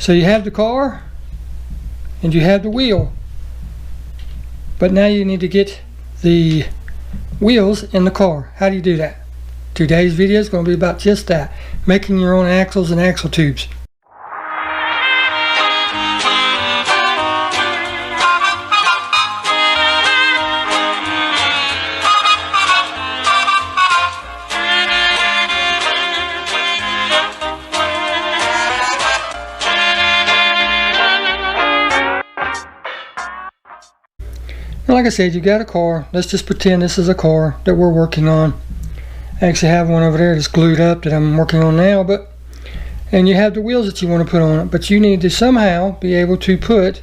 So you have the car and you have the wheel, but now you need to get the wheels in the car. How do you do that? Today's video is going to be about just that, making your own axles and axle tubes. Like I said, you got a car. Let's just pretend this is a car that we're working on. I actually have one over there that's glued up that I'm working on now, and you have the wheels that you want to put on it, but you need to somehow be able to put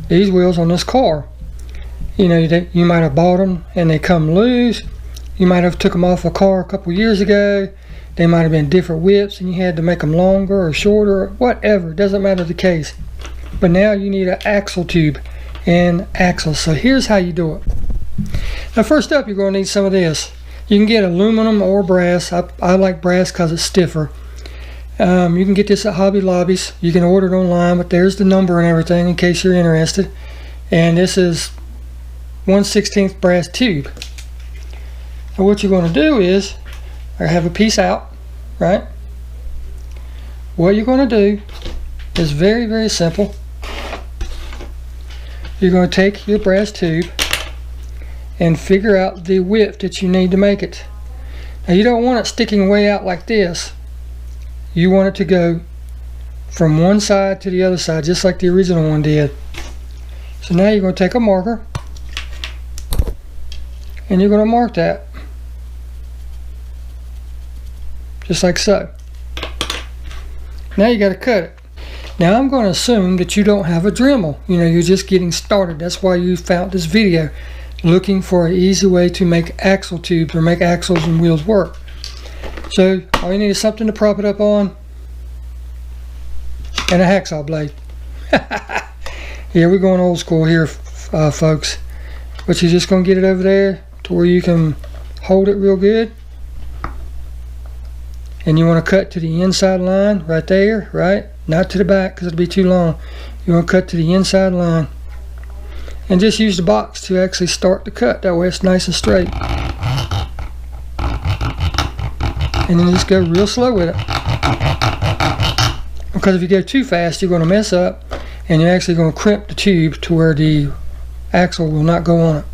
these wheels on this car. You know, you might have bought them and they come loose. You might have took them off a car a couple years ago. They might have been different widths and you had to make them longer or shorter or whatever. It doesn't matter the case. But now you need an axle tube and axles. So here's how you do it. Now first up, you're going to need some of this. You can get aluminum or brass. I like brass because it's stiffer. You can get this at Hobby Lobbies. You can order it online, but there's the number and everything in case you're interested. And this is 1/16 brass tube. Now what you're going to do is, I have a piece out, right? What you're going to do is very, very simple. You're going to take your brass tube and figure out the width that you need to make it. Now you don't want it sticking way out like this. You want it to go from one side to the other side, just like the original one did. So now you're going to take a marker and you're going to mark that just like so. Now you got to cut it. Now I'm going to assume that you don't have a Dremel. You know, you're just getting started. That's why you found this video, looking for an easy way to make axle tubes or make axles and wheels work. So all you need is something to prop it up on and a hacksaw blade. Yeah, we're going old school here, folks. But you're just going to get it over there to where you can hold it real good. And you want to cut to the inside line right there, right? Not to the back because it'll be too long. You want to cut to the inside line. And just use the box to actually start the cut. That way it's nice and straight. And then just go real slow with it. Because if you go too fast, you're going to mess up. And you're actually going to crimp the tube to where the axle will not go on it.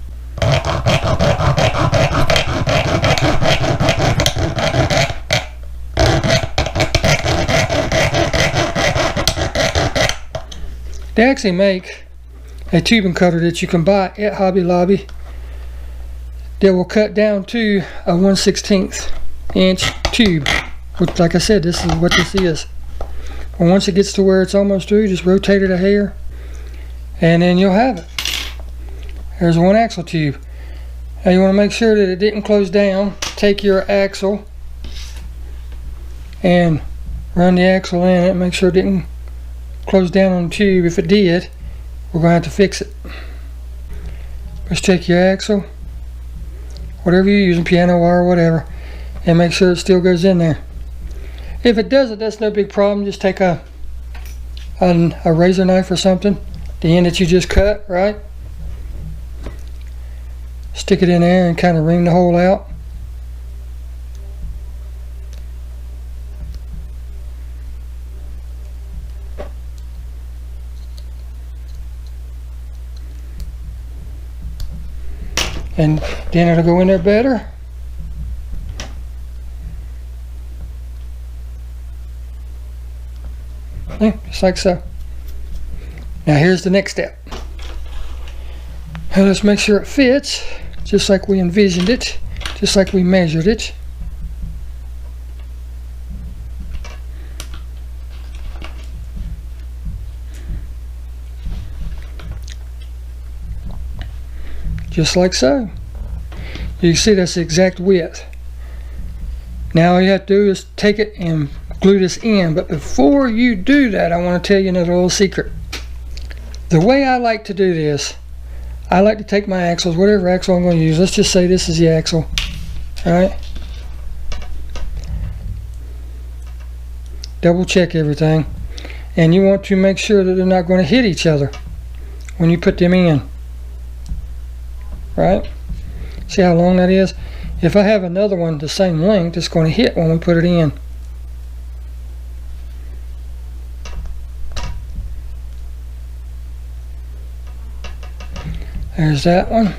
They actually make a tubing cutter that you can buy at Hobby Lobby that will cut down to a 1/16 inch tube, which, like I said, this is what this is. And once it gets to where it's almost through, just rotate it a hair and then you'll have it. There's one axle tube. Now you want to make sure that it didn't close down. Take your axle and run the axle in it, make sure it didn't close down on the tube. If it did, we're going to have to fix it. Just take your axle, whatever you're using, piano wire, whatever, and make sure it still goes in there. If it doesn't, that's no big problem. Just take a razor knife or something, the end that you just cut, right? Stick it in there and kind of wring the hole out. And then it'll go in there better. Yeah, just like so. Now here's the next step. Now let's make sure it fits just like we envisioned it, just like we measured it. Just like so. You can see that's the exact width. Now all you have to do is take it and glue this in, but before you do that, I want to tell you another little secret. The way I like to do this, I like to take my axles, whatever axle I'm going to use. Let's just say this is the axle. Alright? Double check everything. and you want to make sure that they're not going to hit each other when you put them in. Right? See how long that is? If I have another one the same length, it's going to hit when we put it in. There's that one.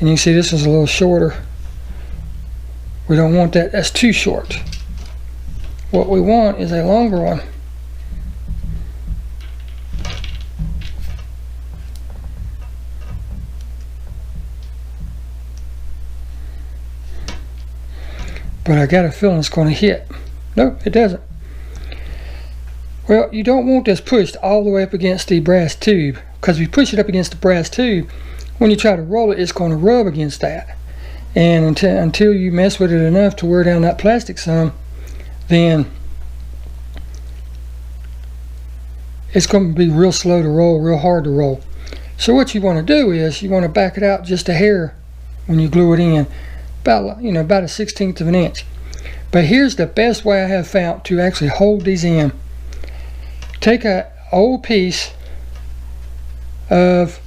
And you see this is a little shorter. We don't want that. That's too short. What we want is a longer one. But I got a feeling it's going to hit. Nope, it doesn't. Well, you don't want this pushed all the way up against the brass tube, because if you push it up against the brass tube, when you try to roll it, it's going to rub against that. And until you mess with it enough to wear down that plastic some, then it's going to be real slow to roll, real hard to roll. So what you want to do is you want to back it out just a hair when you glue it in, about a 1/16 of an inch. But here's the best way I have found to actually hold these in. Take an old piece of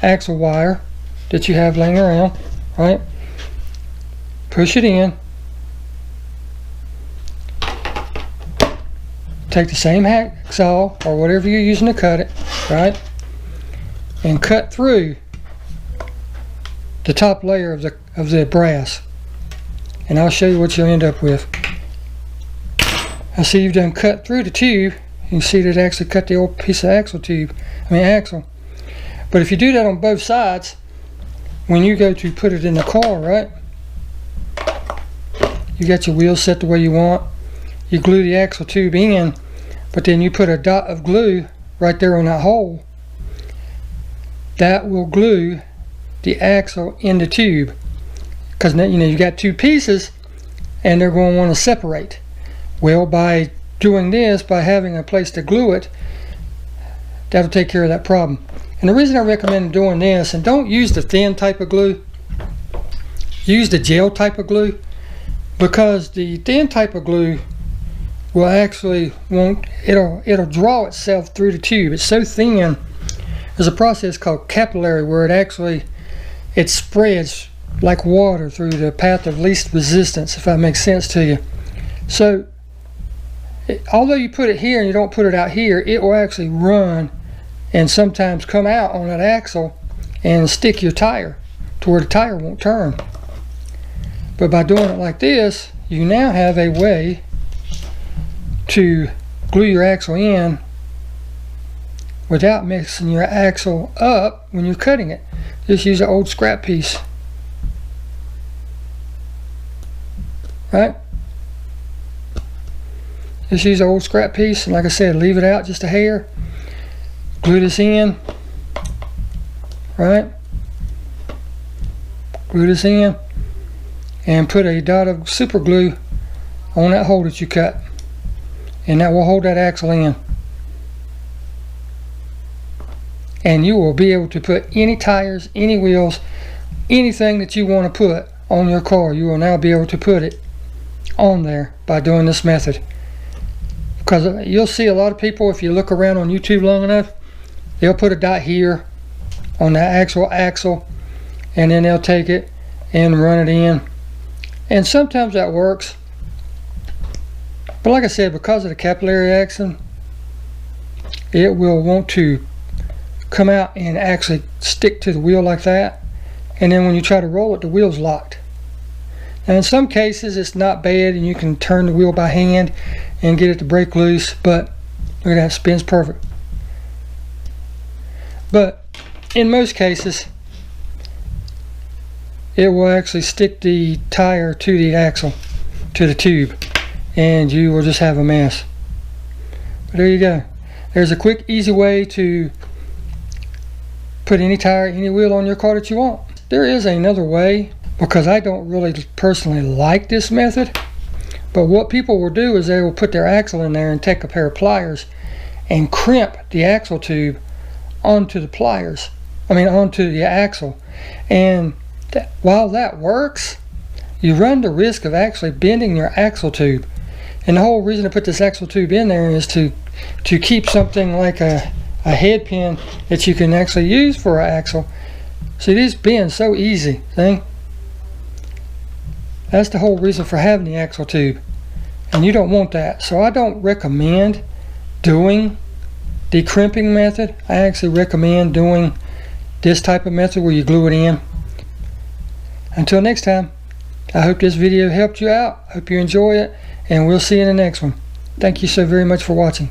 axle wire that you have laying around, right? Push it in. Take the same hacksaw or whatever you're using to cut it, right? And cut through the top layer of the brass. And I'll show you what you'll end up with. I see you've done cut through the tube. You can see that it actually cut the old piece of axle. But if you do that on both sides, when you go to put it in the car, right? You got your wheels set the way you want. You glue the axle tube in, but then you put a dot of glue right there on that hole. That will glue the axle in the tube, because you got two pieces and they're going to want to separate. Well, by doing this, by having a place to glue it, that'll take care of that problem. And the reason I recommend doing this, and don't use the thin type of glue, use the gel type of glue, because the thin type of glue will actually it'll draw itself through the tube. It's so thin. There's a process called capillary where it spreads like water through the path of least resistance, if that makes sense to you. So although you put it here and you don't put it out here, it will actually run and sometimes come out on that axle and stick your tire to where the tire won't turn. But by doing it like this, you now have a way to glue your axle in without mixing your axle up when you're cutting it. Just use an old scrap piece, right? Just use an old scrap piece, and like I said, leave it out just a hair. Glue this in, right? Glue this in and put a dot of super glue on that hole that you cut, and that will hold that axle in. And you will be able to put any tires, any wheels, anything that you want to put on your car. You will now be able to put it on there by doing this method. Because you'll see a lot of people, if you look around on YouTube long enough, they'll put a dot here on the actual axle, and then they'll take it and run it in. And sometimes that works. But like I said, because of the capillary action, it will want to come out and actually stick to the wheel like that. And then when you try to roll it, the wheel's locked. Now in some cases it's not bad and you can turn the wheel by hand and get it to break loose, but look at that, it spins perfect. But in most cases it will actually stick the tire to the axle, to the tube, and you will just have a mess. But there you go. There's a quick, easy way to put any tire, any wheel on your car that you want. There is another way, because I don't really personally like this method, but what people will do is they will put their axle in there and take a pair of pliers and crimp the axle tube onto the pliers, onto the axle. And while that works, you run the risk of actually bending your axle tube. And the whole reason to put this axle tube in there is to keep something like a head pin that you can actually use for an axle. See, these bend so easy, see? That's the whole reason for having the axle tube. And you don't want that. So I don't recommend doing the crimping method. I actually recommend doing this type of method where you glue it in. Until next time, I hope this video helped you out. Hope you enjoy it, and we'll see you in the next one. Thank you so very much for watching.